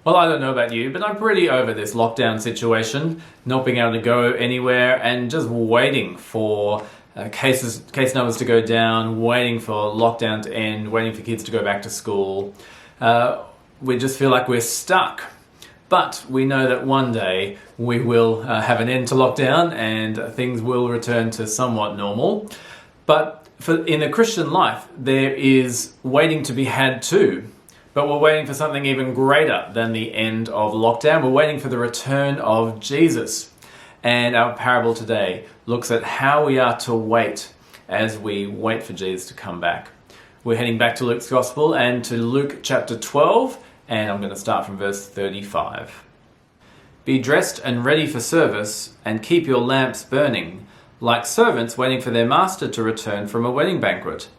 Well, I don't know about you, but I'm pretty over this lockdown situation, not being able to go anywhere and just waiting for case numbers to go down, waiting for lockdown to end, waiting for kids to go back to school. We just feel like we're stuck. But we know that one day we will have an end to lockdown and things will return to somewhat normal. But in the Christian life, there is waiting to be had too. But we're waiting for something even greater than the end of lockdown. We're waiting for the return of Jesus. And our parable today looks at how we are to wait as we wait for Jesus to come back. We're heading back to Luke's Gospel and to Luke chapter 12, and I'm going to start from verse 35. Be dressed and ready for service, and keep your lamps burning, like servants waiting for their master to return from a wedding banquet,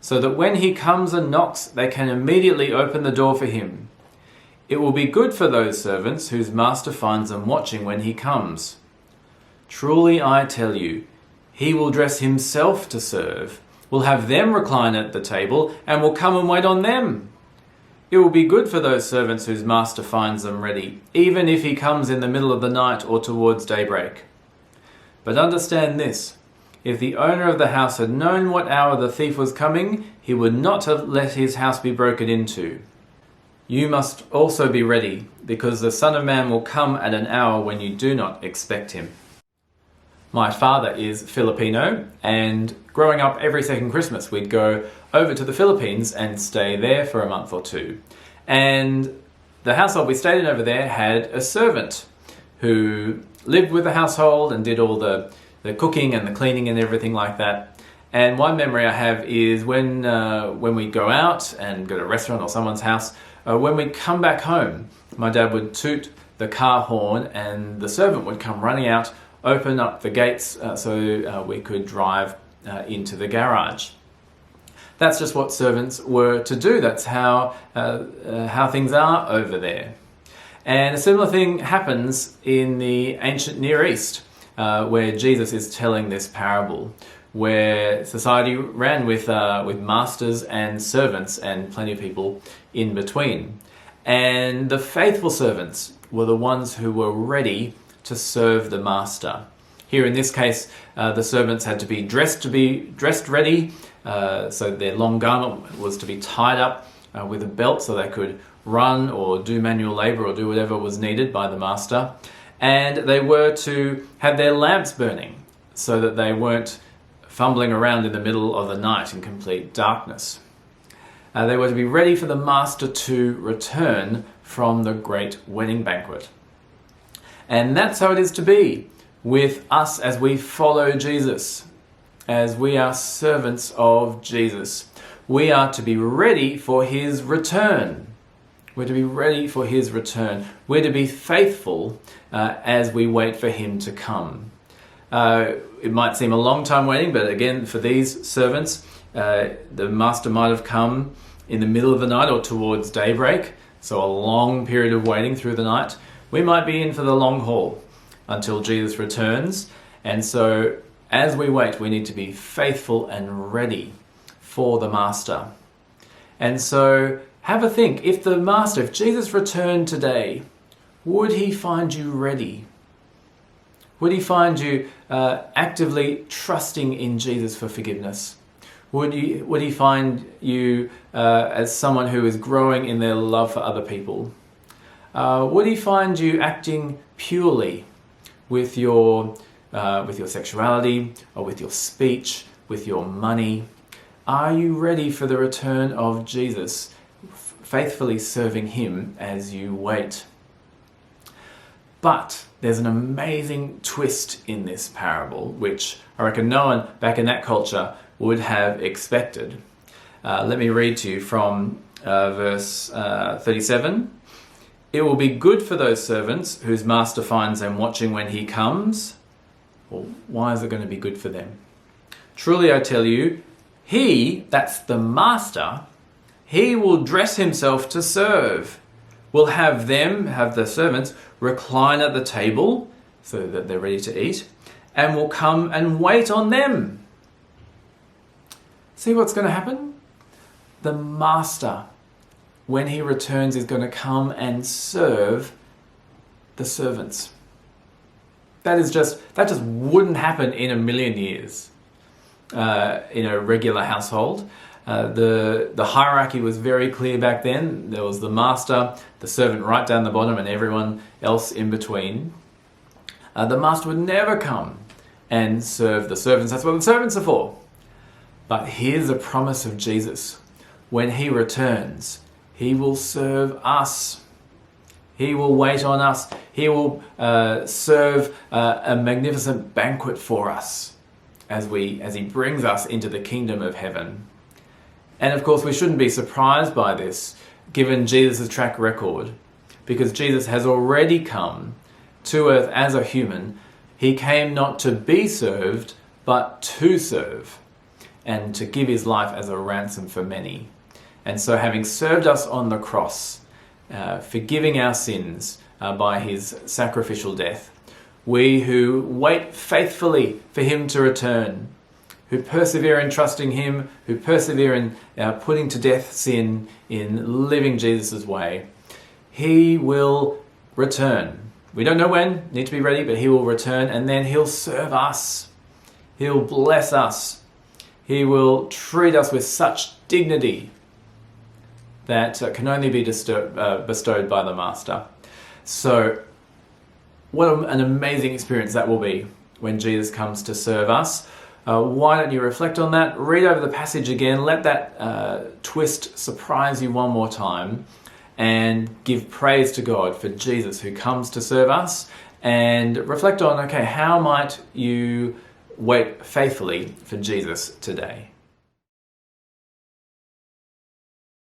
so that when he comes and knocks, they can immediately open the door for him. It will be good for those servants whose master finds them watching when he comes. Truly I tell you, he will dress himself to serve, will have them recline at the table, and will come and wait on them. It will be good for those servants whose master finds them ready, even if he comes in the middle of the night or towards daybreak. But understand this, if the owner of the house had known what hour the thief was coming, he would not have let his house be broken into. You must also be ready, because the Son of Man will come at an hour when you do not expect him. My father is Filipino, and growing up every second Christmas we'd go over to the Philippines and stay there for a month or two. And the household we stayed in over there had a servant who lived with the household and did all the cooking and the cleaning and everything like that. And one memory I have is when we go out and go to a restaurant or someone's house, when we come back home, my dad would toot the car horn and the servant would come running out, open up the gates so we could drive into the garage. That's just what servants were to do. That's how things are over there. And a similar thing happens in the ancient Near East, where Jesus is telling this parable, where society ran with masters and servants and plenty of people in between. And the faithful servants were the ones who were ready to serve the master. Here in this case, the servants had to be dressed ready, so their long garment was to be tied up with a belt so they could run or do manual labor or do whatever was needed by the master. And they were to have their lamps burning so that they weren't fumbling around in the middle of the night in complete darkness. They were to be ready for the master to return from the great wedding banquet. And that's how it is to be with us as we follow Jesus, as we are servants of Jesus. We are to be ready for his return. We're to be ready for his return. We're to be faithful as we wait for him to come. It might seem a long time waiting, but again, for these servants, the master might have come in the middle of the night or towards daybreak, so a long period of waiting through the night. We might be in for the long haul until Jesus returns. And so as we wait, we need to be faithful and ready for the master. And so have a think, if Jesus returned today, would he find you ready? Would he find you actively trusting in Jesus for forgiveness? Would he find you as someone who is growing in their love for other people? Would he find you acting purely with your sexuality or with your speech, with your money? Are you ready for the return of Jesus, faithfully serving him as you wait? But there's an amazing twist in this parable, which I reckon no one back in that culture would have expected. Let me read to you from verse 37. It will be good for those servants whose master finds them watching when he comes. Well, why is it going to be good for them? Truly I tell you, he, that's the master, he will dress himself to serve. Will have the servants, recline at the table so that they're ready to eat, and will come and wait on them. See what's going to happen? The master when he returns, is going to come and serve the servants. That just wouldn't happen in a million years in a regular household. The hierarchy was very clear back then. There was the master, the servant right down the bottom, and everyone else in between. The master would never come and serve the servants. That's what the servants are for. But here's a promise of Jesus. When he returns, he will serve us. He will wait on us. He will serve a magnificent banquet for us as he brings us into the kingdom of heaven. And of course, we shouldn't be surprised by this, given Jesus' track record, because Jesus has already come to earth as a human. He came not to be served, but to serve, and to give his life as a ransom for many. And so, having served us on the cross, forgiving our sins by his sacrificial death, we who wait faithfully for him to return, who persevere in trusting him, who persevere in putting to death sin, in living Jesus' way, he will return. We don't know when, need to be ready, but he will return, and then he'll serve us. He'll bless us. He will treat us with such dignity that can only be bestowed by the Master. So, what an amazing experience that will be when Jesus comes to serve us. Why don't you reflect on that? Read over the passage again. Let that twist surprise you one more time. And give praise to God for Jesus who comes to serve us. And reflect on, okay, how might you wait faithfully for Jesus today?